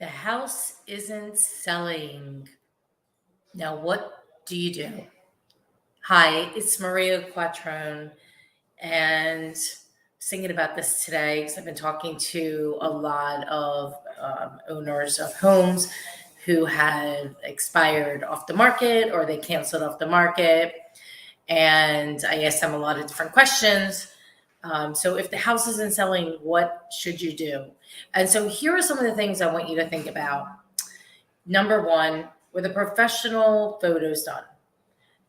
The house isn't selling. Now, what do you do? Hi, it's Maria Quattrone, and thinking about this today because I've been talking to a lot of owners of homes who had expired off the market or they canceled off the market. And I asked them a lot of different questions. So, if the house isn't selling, what should you do? And so, here are some of the things I want you to think about. Number one, were the professional photos done?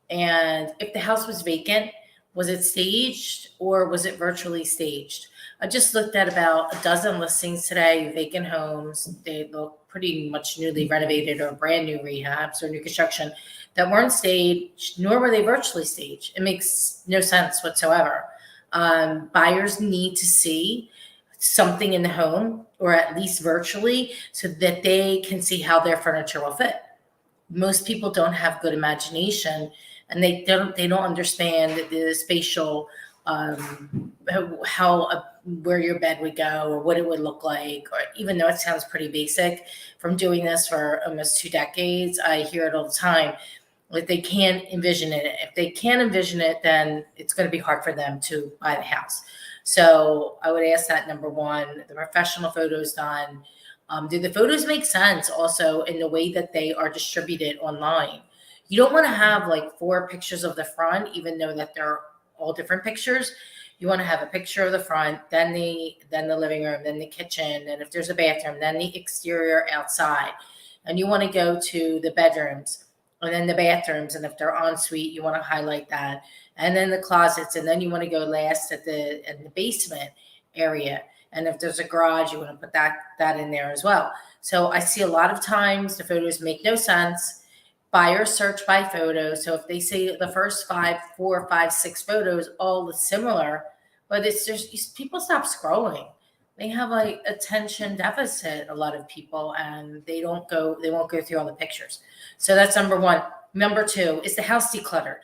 And if the house was vacant, was it staged or was it virtually staged? I just looked at about a dozen listings today, vacant homes. They look pretty much newly renovated or brand new rehabs or new construction that weren't staged, nor were they virtually staged. It makes no sense whatsoever. Buyers need to see something in the home or at least virtually so that they can see how their furniture will fit. Most people don't have good imagination and they don't understand the spatial how where your bed would go or what it would look like, or even though it sounds pretty basic, from doing this for almost 2 decades, I hear it all the time. Like, they can't envision it. If they can't envision it, then it's going to be hard for them to buy the house. So I would ask that. Number one, the professional photos done. Do the photos make sense also in the way that they are distributed online? You don't want to have like four pictures of the front, even though that they're all different pictures. You want to have a picture of the front, then the living room, then the kitchen, and if there's a bathroom, then the exterior outside. And you want to go to the bedrooms and then the bathrooms, and if they're en suite, you want to highlight that. And then the closets, and then you want to go last at the basement area. And if there's a garage, you want to put that in there as well. So I see a lot of times the photos make no sense. Buyers search by photo. So if they say the first five, 4, 5, 6 photos all look similar, but it's just people stop scrolling. They have like attention deficit, a lot of people, and they won't go through all the pictures. So that's number one. Number two, is the house decluttered?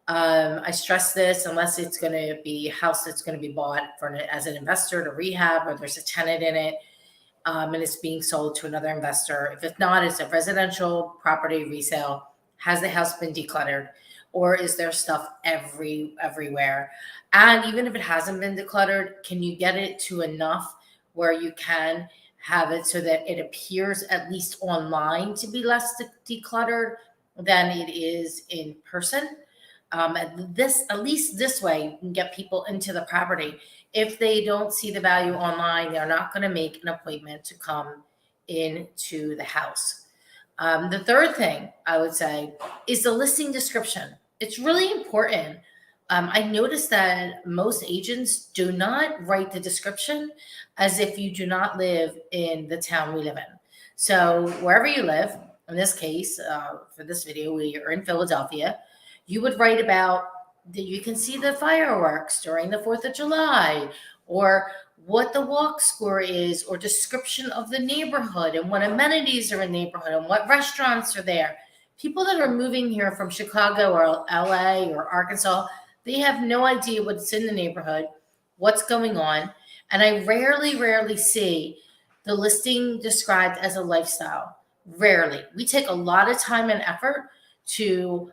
I stress this, unless it's going to be a house that's going to be bought as an investor to rehab, or there's a tenant in it, and it's being sold to another investor. If it's not, it's a residential property resale. Has the house been decluttered, or is there stuff everywhere? And even if it hasn't been decluttered, can you get it to enough where you can have it so that it appears at least online to be less decluttered than it is in person? At least this way, you can get people into the property. If they don't see the value online, they're not going to make an appointment to come into the house. The third thing I would say is the listing description. It's really important. I noticed that most agents do not write the description as if you do not live in the town we live in. So wherever you live, in this case, for this video, we are in Philadelphia. You would write about that you can see the fireworks during the 4th of July, or what the walk score is, or description of the neighborhood and what amenities are in the neighborhood and what restaurants are there. People that are moving here from Chicago or LA or Arkansas, they have no idea what's in the neighborhood, what's going on. And I rarely see the listing described as a lifestyle. Rarely. We take a lot of time and effort to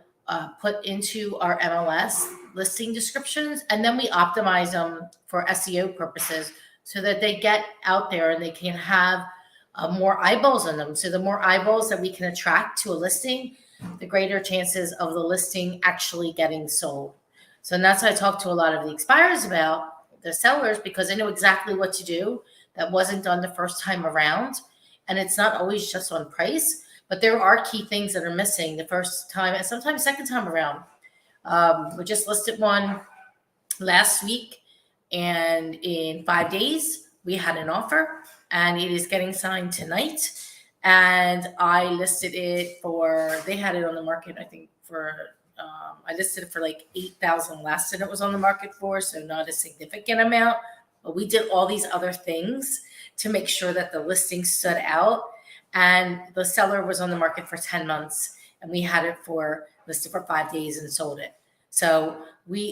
put into our MLS listing descriptions, and then we optimize them for SEO purposes so that they get out there and they can have more eyeballs on them. So the more eyeballs that we can attract to a listing, the greater chances of the listing actually getting sold. So that's what I talk to a lot of the expirers about, the sellers, because they know exactly what to do that wasn't done the first time around. And it's not always just on price, but there are key things that are missing the first time and sometimes second time around. We just listed one last week, and in 5 days, we had an offer, and it is getting signed tonight. And I listed it they had it on the market, I think, I listed it for like 8,000 less than it was on the market for, so not a significant amount. But we did all these other things to make sure that the listing stood out. And the seller was on the market for 10 months, and we had it listed for 5 days and sold it. So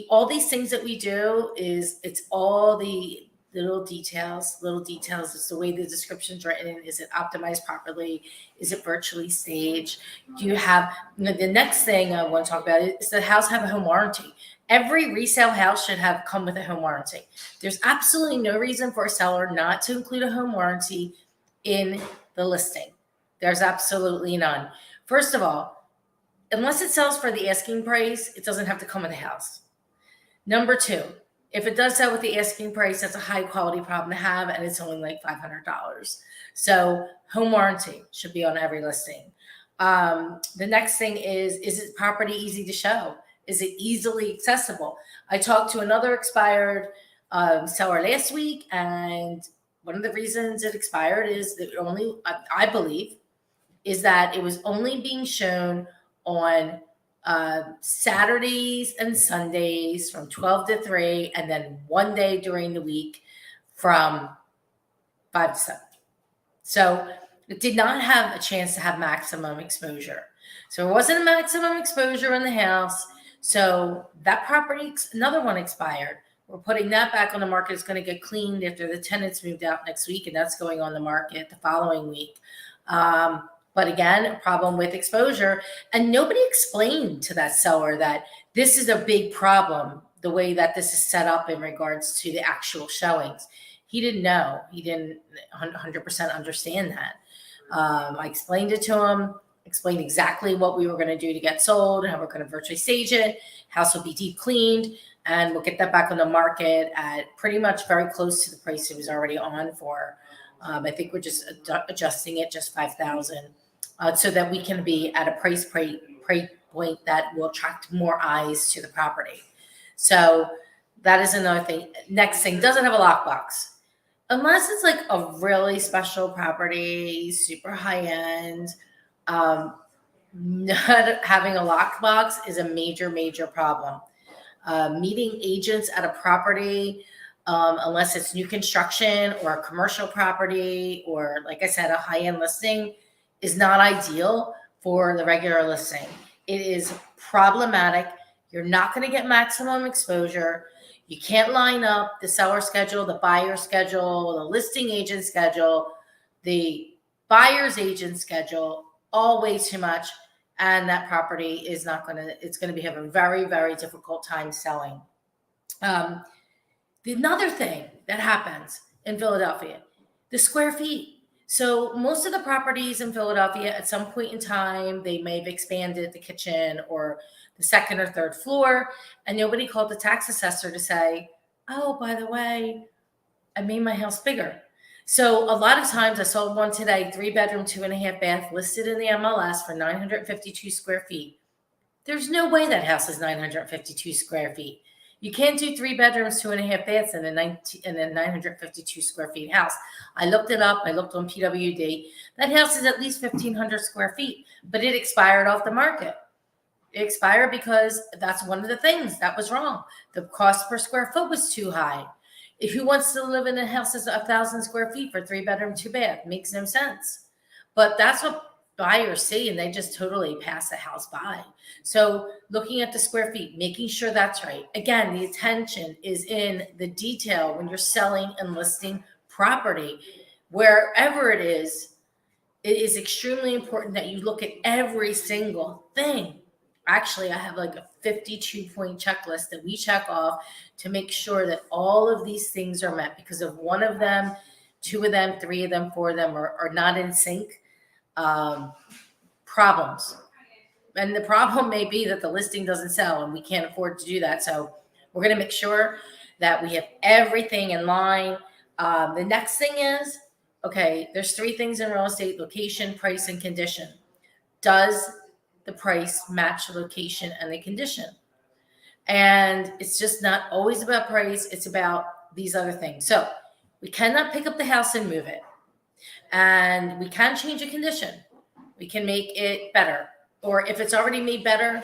all these things that we do it's all the little details. It's the way the description's written. Is it optimized properly? Is it virtually staged? Do you have, the next thing I want to talk about is the house have a home warranty. Every resale house should have come with a home warranty. There's absolutely no reason for a seller not to include a home warranty in the listing. There's absolutely none. First of all, unless it sells for the asking price, it doesn't have to come with a house. Number two, if it does sell with the asking price, that's a high quality problem to have, and it's only like $500. So home warranty should be on every listing. The next thing is it property easy to show? Is it easily accessible? I talked to another expired seller last week, and one of the reasons it expired is that only, I believe, is that it was only being shown on Saturdays and Sundays from 12 to 3, and then one day during the week from 5 to 7. So it did not have a chance to have maximum exposure. So it wasn't a maximum exposure in the house. So that property, another one expired. We're putting that back on the market. It's going to get cleaned after the tenants moved out next week, and that's going on the market the following week. But again, a problem with exposure. And nobody explained to that seller that this is a big problem, the way that this is set up in regards to the actual showings. He didn't know. He didn't 100% understand that. I explained it to him, explained exactly what we were going to do to get sold, how we're going to virtually stage it. House will be deep cleaned, and we'll get that back on the market at pretty much very close to the price it was already on for. I think we're just adjusting it just $5,000. So that we can be at a price point that will attract more eyes to the property. So that is another thing. Next thing, doesn't have a lockbox. Unless it's like a really special property, super high end, not having a lockbox is a major, major problem. Meeting agents at a property, unless it's new construction or a commercial property, or like I said, a high-end listing, is not ideal for the regular listing. It is problematic. You're not going to get maximum exposure. You can't line up the seller schedule, the buyer schedule, the listing agent schedule, the buyer's agent schedule, all way too much. And that property is not going to, it's going to be having a very, very difficult time selling. Another thing that happens in Philadelphia, the square feet. So most of the properties in Philadelphia, at some point in time, they may have expanded the kitchen or the second or third floor, and nobody called the tax assessor to say, oh, by the way, I made my house bigger. So a lot of times, I saw one today, 3-bedroom, 2.5 bath, listed in the MLS for 952 square feet. There's no way that house is 952 square feet. You can't do 3 bedrooms, 2.5 baths in a 952 square feet house. I looked it up. I looked on PWD. That house is at least 1,500 square feet, but it expired off the market. It expired because that's one of the things that was wrong. The cost per square foot was too high. Who wants to live in a house that's 1,000 square feet for 3-bedroom, 2-bath? Makes no sense. But that's what buyers see, and they just totally pass the house by. So looking at the square feet, making sure that's right. Again, the attention is in the detail when you're selling and listing property. Wherever it is extremely important that you look at every single thing. Actually, I have like a 52-point checklist that we check off to make sure that all of these things are met, because if one of them, 2 of them, 3 of them, 4 of them are not in sync, problems. And the problem may be that the listing doesn't sell and we can't afford to do that. So we're going to make sure that we have everything in line. The next thing is, okay, there's 3 things in real estate: location, price, and condition. Does the price match the location and the condition? And it's just not always about price. It's about these other things. So we cannot pick up the house and move it. And we can change a condition. We can make it better. Or if it's already made better,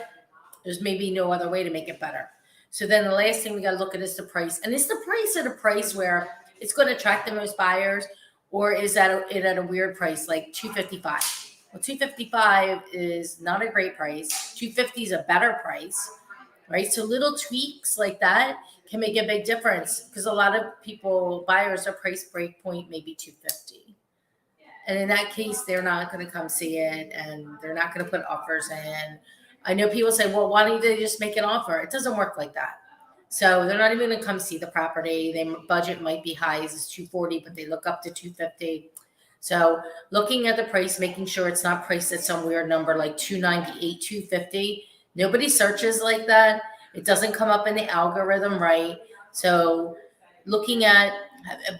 there's maybe no other way to make it better. So then the last thing we got to look at is the price. And is the price at a price where it's going to attract the most buyers, or is that it at a weird price like $255? Well, $255 is not a great price. $250 is a better price, right? So little tweaks like that can make a big difference, because a lot of buyers are price break point maybe 250. And in that case, they're not going to come see it, and they're not going to put offers in. I know people say, well, why don't they just make an offer? It doesn't work like that. So they're not even going to come see the property. Their budget might be high as 240, but they look up to 250. So looking at the price, making sure it's not priced at some weird number like 298, 250. Nobody searches like that. It doesn't come up in the algorithm right. So looking at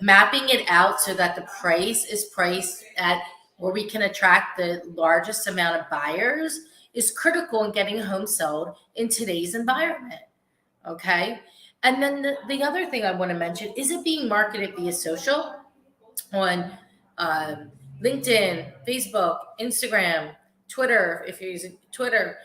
mapping it out so that the price is priced at where we can attract the largest amount of buyers is critical in getting a home sold in today's environment. Okay. And then the other thing I want to mention is it being marketed via social on LinkedIn, Facebook, Instagram, Twitter, if you're using Twitter,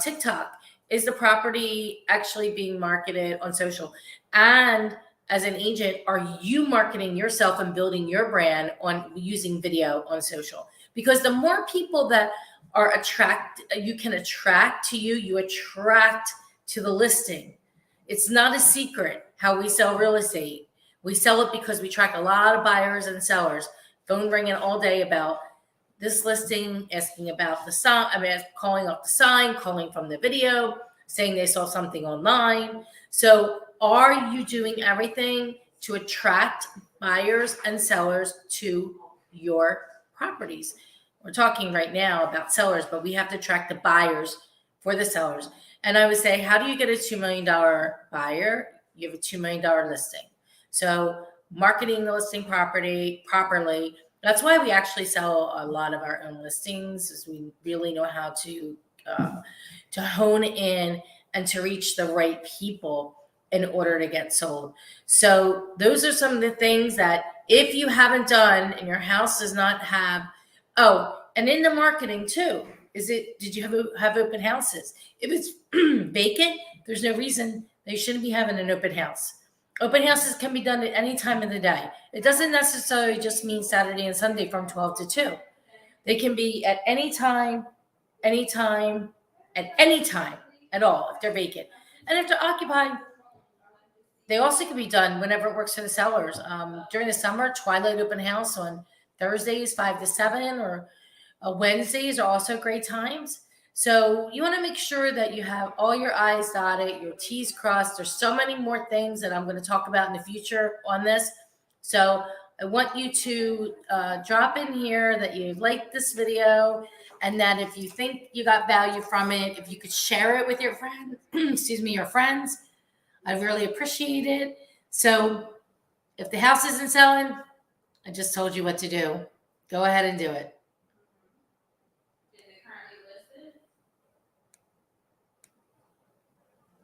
TikTok. Is the property actually being marketed on social? And as an agent, are you marketing yourself and building your brand on using video on social? Because the more people that are you can attract to you, you attract to the listing. It's not a secret how we sell real estate. We sell it because we track a lot of buyers and sellers, phone ringing all day about this listing, asking about the sign. Calling up the sign, calling from the video, saying they saw something online. So are you doing everything to attract buyers and sellers to your properties? We're talking right now about sellers, but we have to attract the buyers for the sellers. And I would say, how do you get a $2 million buyer? You have a $2 million listing. So marketing the listing property properly. That's why we actually sell a lot of our own listings, is we really know how to hone in and to reach the right people in order to get sold. So those are some of the things that if you haven't done and your house does not have, and in the marketing too, did you have open houses? If it's vacant, there's no reason they shouldn't be having an open house. Open houses can be done at any time of the day. It doesn't necessarily just mean Saturday and Sunday from 12 to 2. They can be at any time, at any time at all if they're vacant. And if they're occupied, they also can be done whenever it works for the sellers. During the summer, Twilight Open House on Thursdays, 5 to 7, or Wednesdays are also great times. So you want to make sure that you have all your I's dotted, your T's crossed. There's so many more things that I'm going to talk about in the future on this. So I want you to drop in here that you liked this video, and that if you think you got value from it, if you could share it with your friends, your friends, I'd really appreciate it. So if the house isn't selling, I just told you what to do. Go ahead and do it.